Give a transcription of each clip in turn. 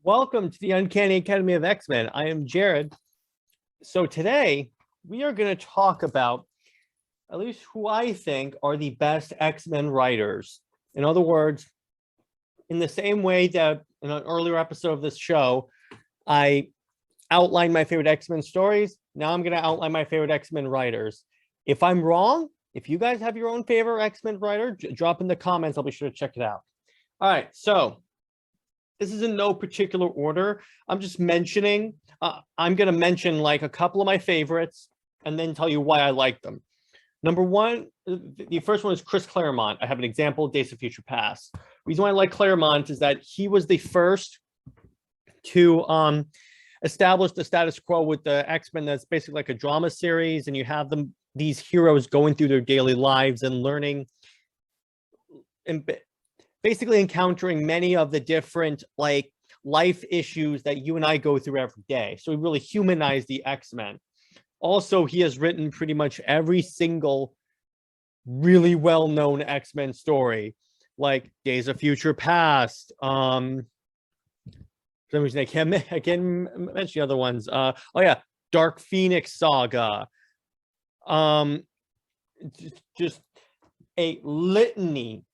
Welcome to the Uncanny Academy of X-Men. I am Jared. So today we are going to talk about at least who I think are the best X-Men writers. In other words, in the same way that in an earlier episode of this show, I outlined my favorite X-Men stories. Now I'm going to outline my favorite X-Men writers. If I'm wrong, if you guys have your own favorite X-Men writer, drop in the comments. I'll be sure to check it out. All right, so this is in no particular order. I'm just mentioning, I'm going to mention like a couple of my favorites and then tell you why I like them. Number one, the first one is Chris Claremont. I have an example, Days of Future Past. The reason why I like Claremont is that he was the first to establish the status quo with the X-Men. That's basically like a drama series, and you have these heroes going through their daily lives and learning and basically encountering many of the different like life issues that you and I go through every day. So he really humanized the X-Men. Also, he has written pretty much every single really well-known X-Men story, like Days of Future Past. For some reason I can't mention the other ones. Oh yeah, Dark Phoenix Saga. Just a litany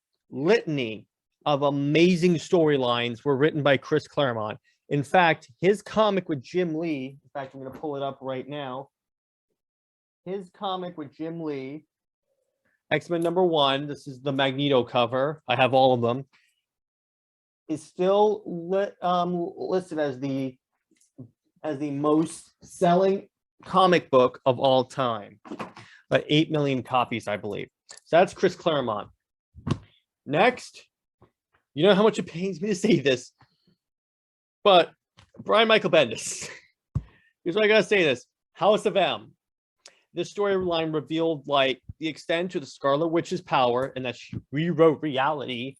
of amazing storylines were written by Chris Claremont. In fact, his comic with Jim Lee, in fact, I'm going to pull it up right now. His comic with Jim Lee, X-Men #1, this is the Magneto cover. I have all of them. Is still listed as the most selling comic book of all time. 8 million copies, I believe. So that's Chris Claremont. Next, you know how much it pains me to say this, but Michael Bendis. Here's what I gotta say this. House of M. This storyline revealed like the extent to the Scarlet Witch's power and that she rewrote reality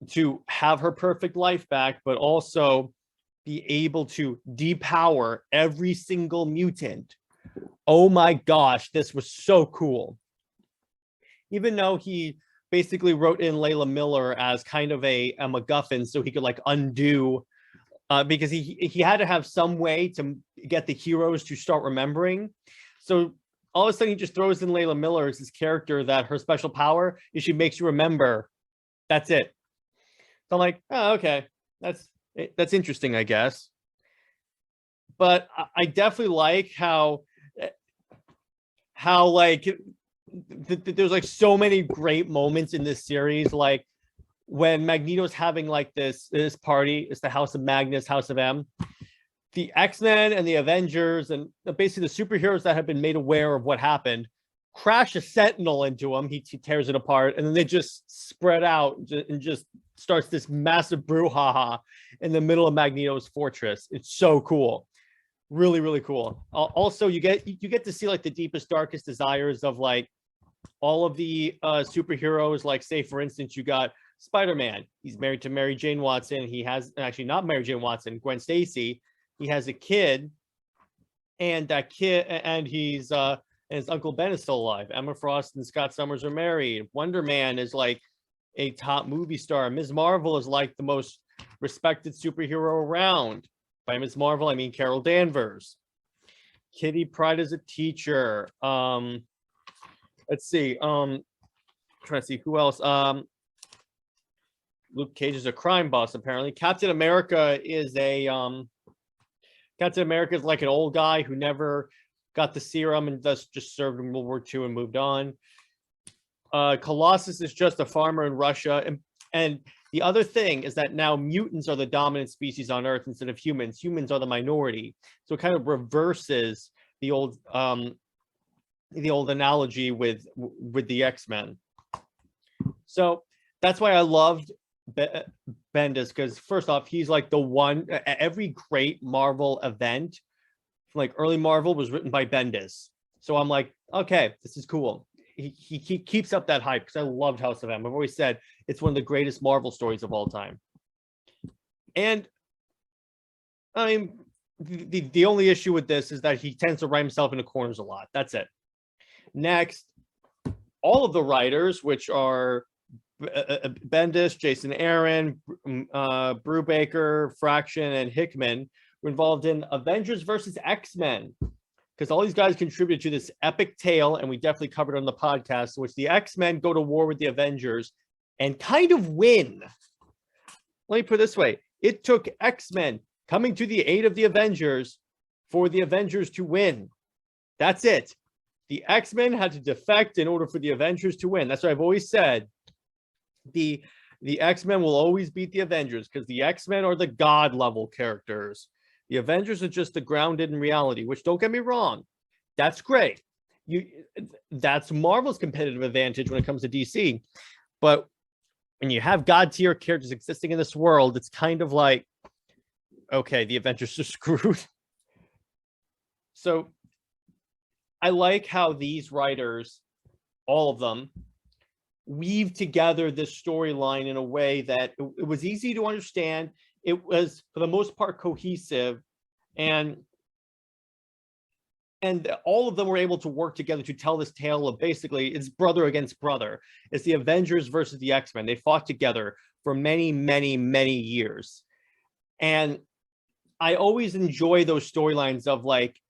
to have her perfect life back, but also be able to depower every single mutant. Oh my gosh, this was so cool. Even though he basically wrote in Layla Miller as kind of a MacGuffin so he could like undo, because he had to have some way to get the heroes to start remembering. So all of a sudden he just throws in Layla Miller as his character that her special power is she makes you remember. That's it. So I'm like, oh, okay, that's interesting, I guess. But I definitely like how like there's like so many great moments in this series, like when Magneto's having like this party. It's the House of Magnus, House of M. The X-Men and the Avengers and basically the superheroes that have been made aware of what happened crash a Sentinel into him. He tears it apart, and then they just spread out and just starts this massive brouhaha in the middle of Magneto's fortress. It's so cool. Really, really cool. Also, you get to see like the deepest, darkest desires of like all of the superheroes. Like, say for instance, you got Spider-Man. He's married to Mary Jane Watson. He has actually not Mary Jane Watson, Gwen Stacy. He has a kid, and that kid, and he's and his Uncle Ben is still alive. Emma Frost and Scott Summers are married. Wonder Man is like a top movie star. Ms. Marvel is like the most respected superhero around. By Ms. Marvel, I mean Carol Danvers. Kitty Pryde is a teacher. Let's see. Trying to see who else. Luke Cage is a crime boss, apparently. Captain America is like an old guy who never got the serum and just served in World War II and moved on. Colossus is just a farmer in Russia. And the other thing is that now mutants are the dominant species on Earth instead of humans. Humans are the minority. So it kind of reverses the old analogy with the X-Men. So that's why I loved Bendis, because first off, he's like the one. Every great Marvel event, like early Marvel, was written by Bendis. So I'm like, okay, this is cool. He keeps up that hype because I loved House of M. I've always said it's one of the greatest Marvel stories of all time. And I mean, the only issue with this is that he tends to write himself into corners a lot. That's it. Next, all of the writers, which are Bendis, Jason Aaron, Brubaker, Fraction, and Hickman were involved in Avengers versus X-Men, because all these guys contributed to this epic tale, and we definitely covered on the podcast, in which the X-Men go to war with the Avengers and kind of win. Let me put it this way. It took X-Men coming to the aid of the Avengers for the Avengers to win. That's it. The X-Men had to defect in order for the Avengers to win. That's what I've always said. The X-Men will always beat the Avengers because the X-Men are the god level characters. The Avengers are just the grounded in reality, which, don't get me wrong, that's great. That's Marvel's competitive advantage when it comes to DC. But when you have god tier characters existing in this world, it's kind of like, okay, the Avengers are screwed. So I like how these writers, all of them, weave together this storyline in a way that it was easy to understand. It was, for the most part, cohesive, and all of them were able to work together to tell this tale of basically it's brother against brother. It's the Avengers versus the X-Men. They fought together for many, many, many years. And I always enjoy those storylines of like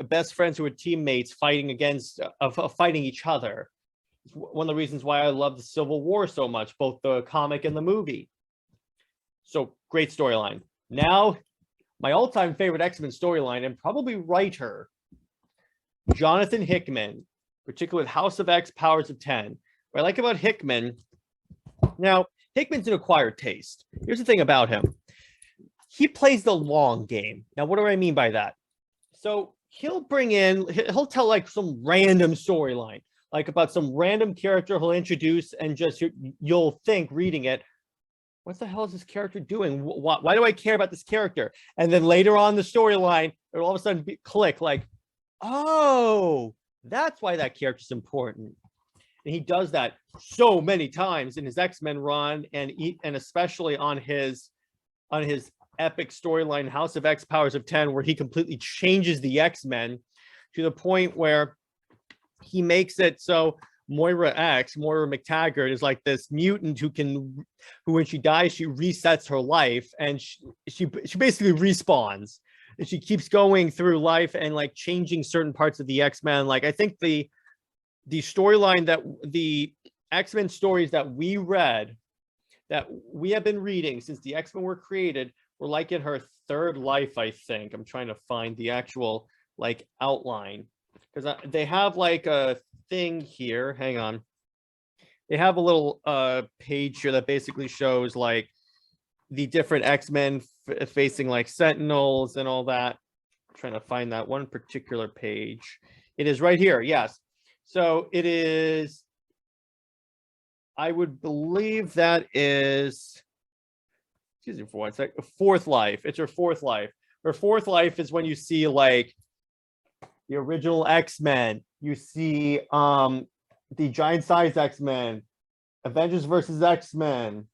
best friends who are teammates fighting against fighting each other. It's one of the reasons why I love the Civil War so much, both the comic and the movie. So great storyline. Now, my all-time favorite X-Men storyline, and probably writer, Jonathan Hickman, particularly with House of X, Powers of 10. What I like about Hickman, now, Hickman's an acquired taste. Here's the thing about him. He plays the long game. Now, what do I mean by that? So he'll tell like some random storyline, like about some random character he'll introduce, and just you'll think reading it, what the hell is this character doing? Why do I care about this character? And then later on the storyline, it'll all of a sudden click like, oh, that's why that character's important. And he does that so many times in his X-Men run, and especially on his epic storyline, House of X, Powers of 10, where he completely changes the X-Men to the point where he makes it so Moira McTaggart is like this mutant who when she dies, she resets her life, and she basically respawns, and she keeps going through life and like changing certain parts of the X-Men. Like, I think the storyline that the X-Men stories that we read, that we have been reading since the X-Men were created, were like in her third life, I think. I'm trying to find the actual like outline, because they have like a thing here. Hang on. They have a little page here that basically shows like the different X-Men facing like Sentinels and all that. I'm trying to find that one particular page. It is right here. Yes. So it is, I would believe that is, excuse me for one sec, fourth life. It's her fourth life. Her fourth life is when you see like the original X-Men. You see the giant size X-Men, Avengers versus X-Men.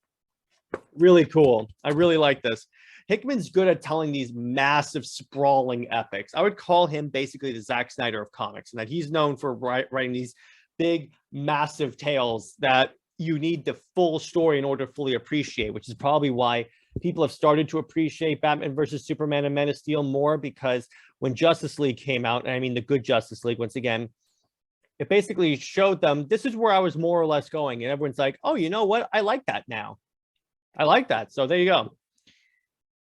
Really cool. I really like this. Hickman's good at telling these massive, sprawling epics. I would call him basically the Zack Snyder of comics, and that he's known for writing these big, massive tales that you need the full story in order to fully appreciate, which is probably why people have started to appreciate Batman versus Superman and Man of Steel more, because when Justice League came out, and I mean the good Justice League, once again, it basically showed them, this is where I was more or less going. And everyone's like, oh, you know what? I like that now. I like that. So there you go.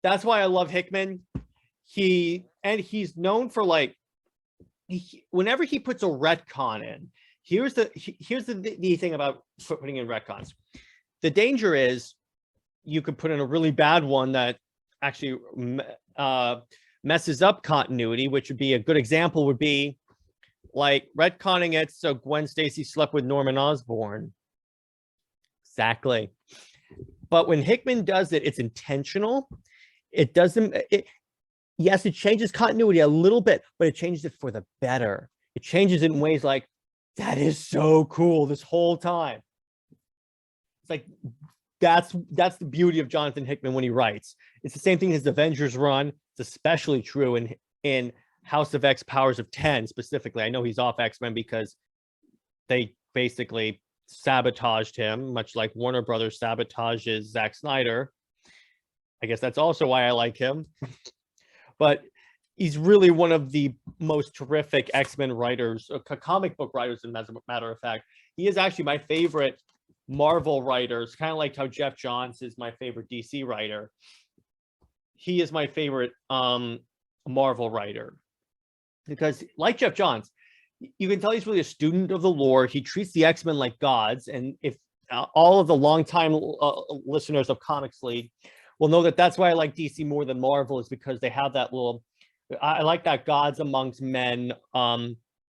That's why I love Hickman. He's known for like, whenever he puts a retcon in, here's the thing about putting in retcons. The danger is you could put in a really bad one that actually messes up continuity, which would be a good example would be like retconning it so Gwen Stacy slept with Norman Osborn. Exactly. But when Hickman does it, it's intentional. It doesn't, yes, it changes continuity a little bit, but it changes it for the better. It changes it in ways like, that is so cool this whole time. It's like, that's the beauty of Jonathan Hickman when he writes. It's the same thing as Avengers run. It's especially true in House of X, Powers of 10 specifically. I know he's off X-Men because they basically sabotaged him, much like Warner Brothers sabotages Zack Snyder. I guess that's also why I like him. But he's really one of the most terrific X-Men writers, comic book writers, as a matter of fact. He is actually my favorite Marvel writer. Kind of like how Jeff Johns is my favorite DC writer. He is my favorite Marvel writer. Because like Jeff Johns, you can tell he's really a student of the lore. He treats the X-Men like gods. And if all of the longtime listeners of Comics League will know that that's why I like DC more than Marvel, is because they have that little, I like that gods amongst men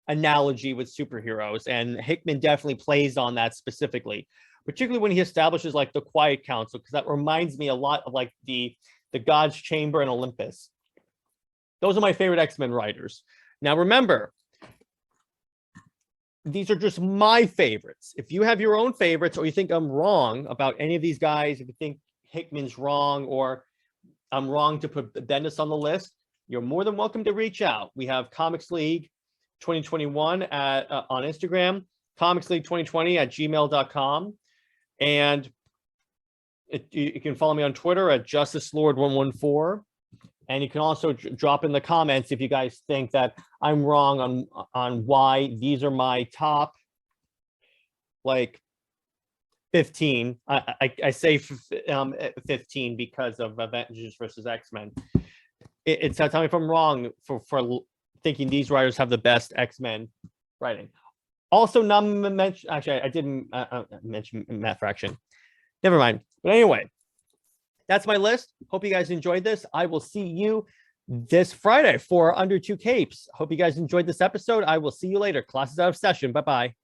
analogy with superheroes. And Hickman definitely plays on that specifically, particularly when he establishes like the Quiet Council, because that reminds me a lot of like the God's Chamber and Olympus. Those are my favorite X-Men writers. Now, remember, these are just my favorites. If you have your own favorites, or you think I'm wrong about any of these guys, if you think Hickman's wrong, or I'm wrong to put Bendis on the list, you're more than welcome to reach out. We have Comics League 2021 on Instagram, Comics League 2020 at gmail.com. And you can follow me on Twitter at JusticeLord114. And you can also drop in the comments if you guys think that I'm wrong on why these are my top, like, 15. I say 15 because of Avengers versus X-Men. It's tell me if I'm wrong for thinking these writers have the best X-Men writing. Also, actually, I didn't mention Matt Fraction. Never mind. But anyway, that's my list. Hope you guys enjoyed this. I will see you this Friday for Under Two Capes. Hope you guys enjoyed this episode. I will see you later. Class is out of session. Bye-bye.